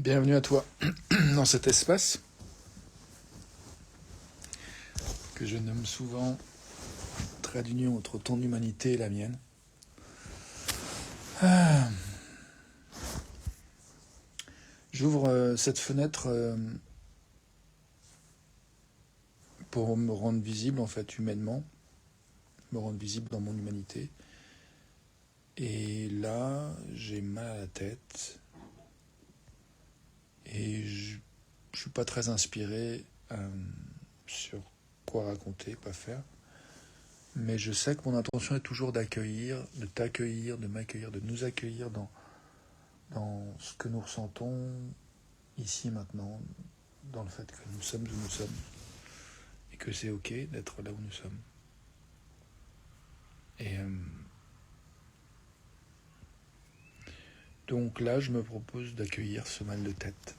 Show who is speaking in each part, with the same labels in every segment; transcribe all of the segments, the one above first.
Speaker 1: Bienvenue à toi dans cet espace que je nomme souvent trait d'union entre ton humanité et la mienne. J'ouvre cette fenêtre pour me rendre visible en fait humainement, me rendre visible dans mon humanité. Et là, j'ai mal à la tête et je suis pas très inspiré sur quoi raconter, quoi faire. Mais je sais que mon intention est toujours d'accueillir, de t'accueillir, de m'accueillir, de nous accueillir dans ce que nous ressentons ici et maintenant, dans le fait que nous sommes où nous sommes et que c'est ok d'être là où nous sommes. Et donc là, je me propose d'accueillir ce mal de tête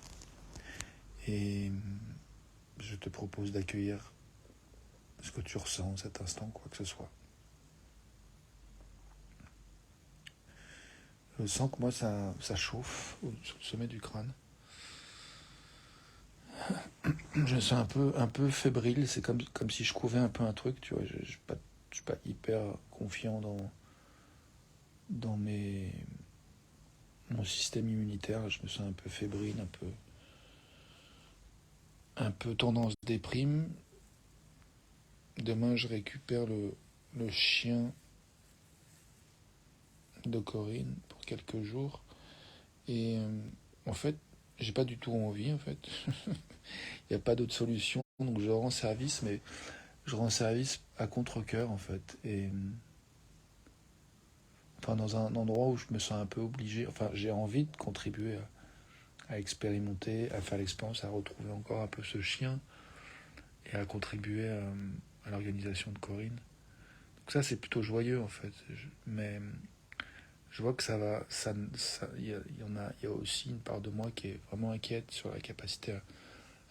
Speaker 1: et je te propose d'accueillir ce que tu ressens en cet instant, quoi que ce soit. Je sens que moi, ça chauffe sur le sommet du crâne. Je me sens un peu fébrile, c'est comme si je couvais un peu un truc, tu vois. Je suis pas hyper confiant dans mon système immunitaire. Je me sens un peu fébrile, un peu tendance déprime. Demain, je récupère le chien de Corinne pour quelques jours. Et en fait, j'ai pas du tout envie, en fait. Il n'y a pas d'autre solution. Donc je rends service, mais je rends service à contre-cœur, en fait. Et enfin, dans un endroit où je me sens un peu obligé. Enfin, j'ai envie de contribuer à expérimenter, à faire l'expérience, à retrouver encore un peu ce chien et à contribuer à l'organisation de Corinne. Donc ça, c'est plutôt joyeux, en fait. Mais je vois que ça va. Il y a aussi une part de moi qui est vraiment inquiète sur la capacité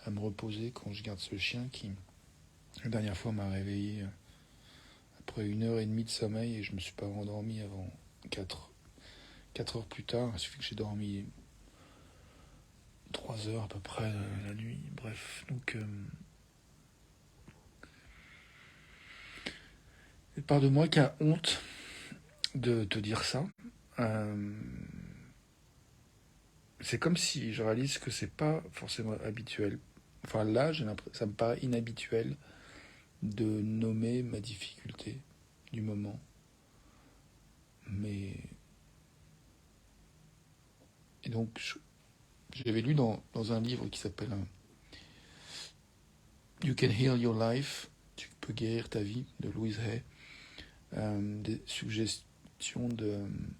Speaker 1: à me reposer quand je garde ce chien qui, la dernière fois, m'a réveillé après 1 heure et demie de sommeil et je me suis pas endormi avant 4 heures plus tard. Il suffit que j'ai dormi 3 heures à peu près la nuit. Bref, donc une part de moi qui a honte de te dire ça. Euh, c'est comme si je réalise que c'est pas forcément habituel. Enfin là, ça me paraît inhabituel de nommer ma difficulté du moment. Mais et donc j'avais lu dans un livre qui s'appelle You Can Heal Your Life, tu peux guérir ta vie, de Louise Hay, des suggestions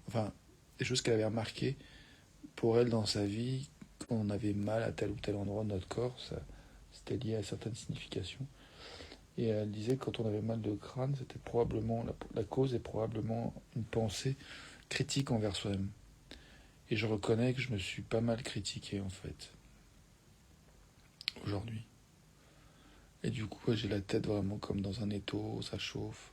Speaker 1: enfin des choses qu'elle avait remarquées pour elle dans sa vie quand on avait mal à tel ou tel endroit de notre corps, c'était lié à certaines significations. Et elle disait que quand on avait mal de crâne, c'était probablement la cause est probablement une pensée critique envers soi-même. Et je reconnais que je me suis pas mal critiqué en fait aujourd'hui. Et du coup, j'ai la tête vraiment comme dans un étau, ça chauffe.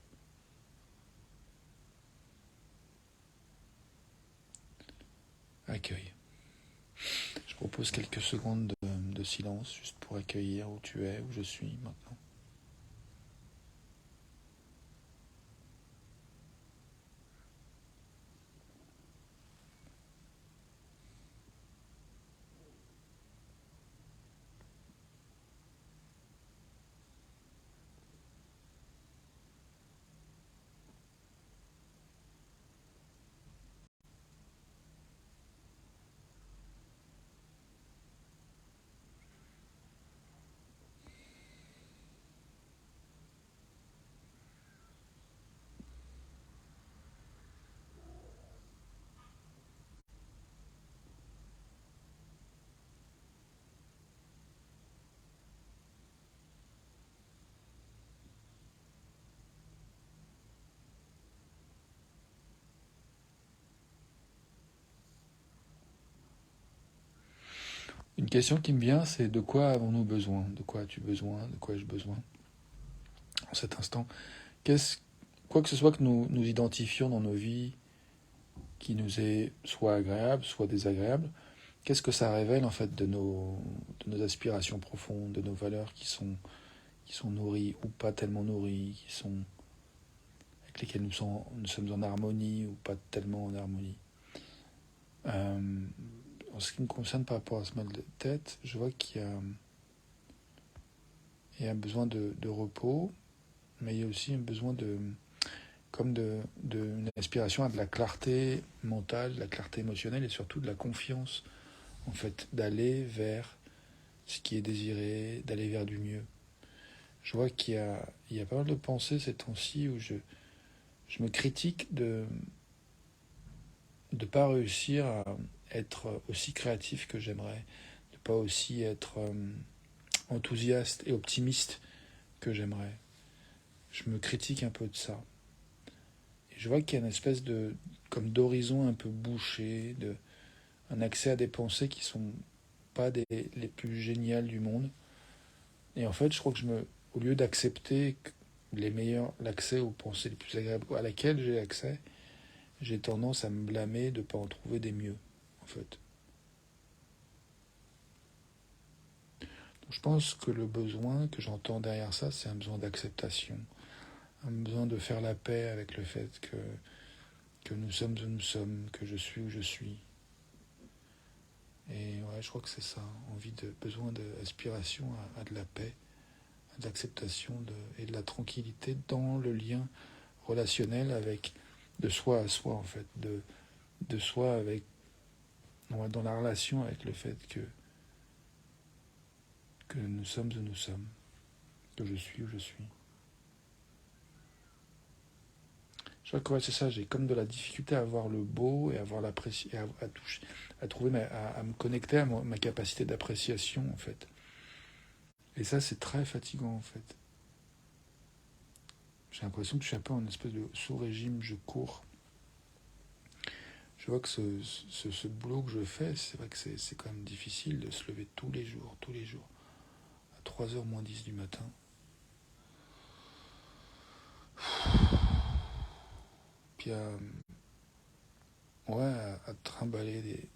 Speaker 1: Accueil. Je propose quelques secondes de silence juste pour accueillir où tu es, où je suis maintenant. Une question qui me vient, c'est de quoi avons-nous besoin? De quoi as-tu besoin? De quoi ai-je besoin en cet instant? Qu'est-ce, quoi que ce soit que nous identifions dans nos vies qui nous est soit agréable, soit désagréable, qu'est-ce que ça révèle en fait de nos aspirations profondes, de nos valeurs qui sont nourries ou pas tellement nourries, avec lesquelles nous sommes en harmonie ou pas tellement en harmonie. En ce qui me concerne par rapport à ce mal de tête, je vois il y a un besoin de repos, mais il y a aussi un besoin une aspiration à de la clarté mentale, de la clarté émotionnelle et surtout de la confiance, en fait, d'aller vers ce qui est désiré, d'aller vers du mieux. Je vois il y a pas mal de pensées ces temps-ci où je me critique de ne pas réussir à être aussi créatif que j'aimerais, de ne pas aussi être enthousiaste et optimiste que j'aimerais. Je me critique un peu de ça. Et je vois qu'il y a une espèce comme d'horizon un peu bouché, un accès à des pensées qui sont pas les plus géniales du monde. Et en fait, je crois que au lieu d'accepter l'accès aux pensées les plus agréables à laquelle j'ai accès, j'ai tendance à me blâmer de ne pas en trouver des mieux, en fait. Donc, je pense que le besoin que j'entends derrière ça, c'est un besoin d'acceptation, un besoin de faire la paix avec le fait que nous sommes où nous sommes, que je suis où je suis. Et ouais, je crois que c'est ça, besoin d'aspiration à de la paix, à de l'acceptation et de la tranquillité dans le lien relationnel avec de soi à soi, en fait, de soi avec, ouais, dans la relation avec le fait que nous sommes où nous sommes, que je suis où je suis. Je crois que ouais, c'est ça, j'ai comme de la difficulté à voir le beau et à voir à toucher, à trouver, à me connecter à ma capacité d'appréciation, en fait. Et ça, c'est très fatigant, en fait. J'ai l'impression que je suis un peu en espèce de sous-régime, je cours. Je vois que ce boulot que je fais, c'est vrai que c'est quand même difficile de se lever tous les jours, à 3h moins 10 du matin. Puis à trimballer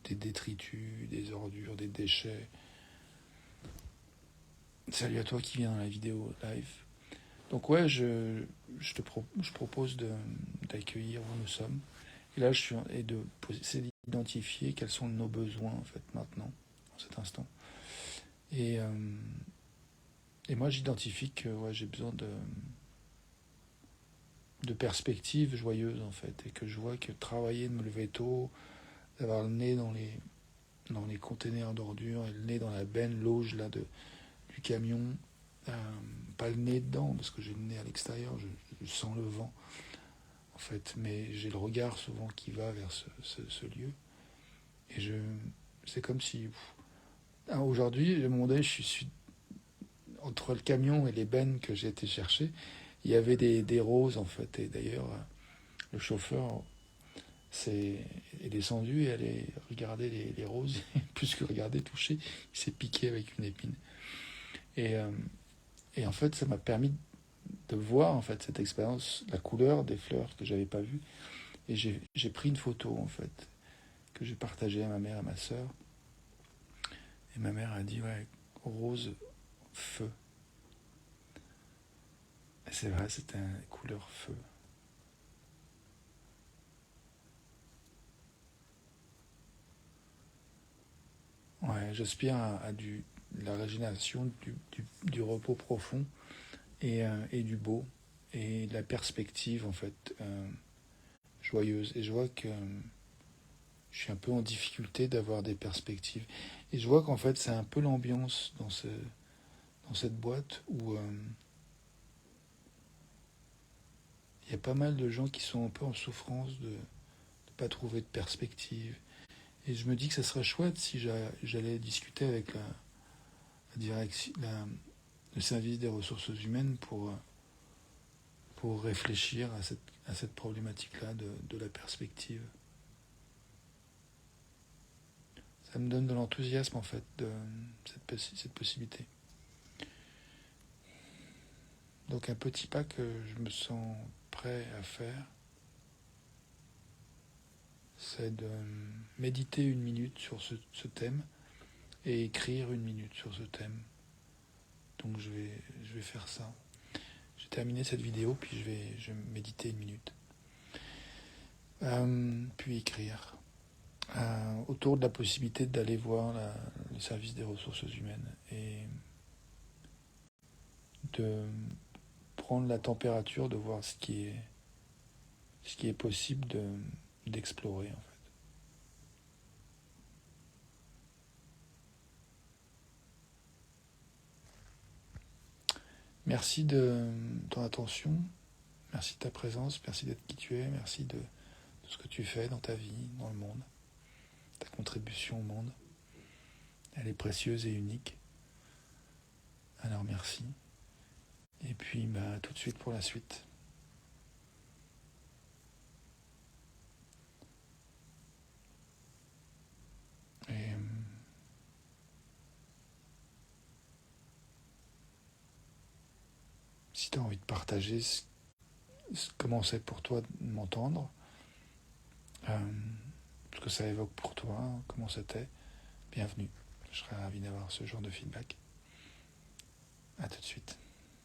Speaker 1: des détritus, des ordures, des déchets. Salut à toi qui viens dans la vidéo live. Donc ouais, je propose d'accueillir où nous sommes. Et là, c'est d'identifier quels sont nos besoins en fait maintenant, en cet instant. Et, euh, et moi, j'identifie que ouais, j'ai besoin de perspectives joyeuses en fait, et que je vois que travailler, de me lever tôt, d'avoir le nez dans les containers d'ordures et le nez dans la benne, l'auge là du camion, euh, pas le nez dedans parce que j'ai le nez à l'extérieur, je sens le vent en fait, mais j'ai le regard souvent qui va vers ce lieu et c'est comme si aujourd'hui, à un moment donné, je suis entre le camion et les bennes que j'ai été chercher, il y avait des roses en fait, et d'ailleurs le chauffeur est descendu et allait regarder les roses, plus que regarder, toucher, il s'est piqué avec une épine. Et, euh, et en fait, ça m'a permis de voir en fait cette expérience, la couleur des fleurs que j'avais pas vues. Et j'ai pris une photo en fait que j'ai partagée à ma mère et à ma sœur. Et ma mère a dit ouais, rose feu. Et c'est vrai, c'était une couleur feu. Ouais, j'aspire la régénération, du repos profond et du beau et de la perspective en fait joyeuse. Et je vois que je suis un peu en difficulté d'avoir des perspectives. Et je vois qu'en fait c'est un peu l'ambiance dans cette boîte où il y a pas mal de gens qui sont un peu en souffrance de ne pas trouver de perspective. Et je me dis que ça serait chouette si j'allais discuter avec la direction, le service des ressources humaines pour réfléchir à cette problématique-là de la perspective. Ça me donne de l'enthousiasme en fait, de cette possibilité. Donc un petit pas que je me sens prêt à faire, c'est méditer 1 minute sur ce thème et écrire 1 minute sur ce thème. Donc je vais faire ça. J'ai terminé cette vidéo, puis je vais méditer 1 minute. Puis écrire. Autour de la possibilité d'aller voir le service des ressources humaines et de prendre la température, de voir ce qui est possible d'explorer en fait. Merci de ton attention, merci de ta présence, merci d'être qui tu es, merci de ce que tu fais dans ta vie, dans le monde, ta contribution au monde. Elle est précieuse et unique. Alors merci. Et puis tout de suite pour la suite. Et si tu as envie de partager comment c'est pour toi de m'entendre, ce que ça évoque pour toi, comment c'était, bienvenue. Je serais ravi d'avoir ce genre de feedback. À tout de suite.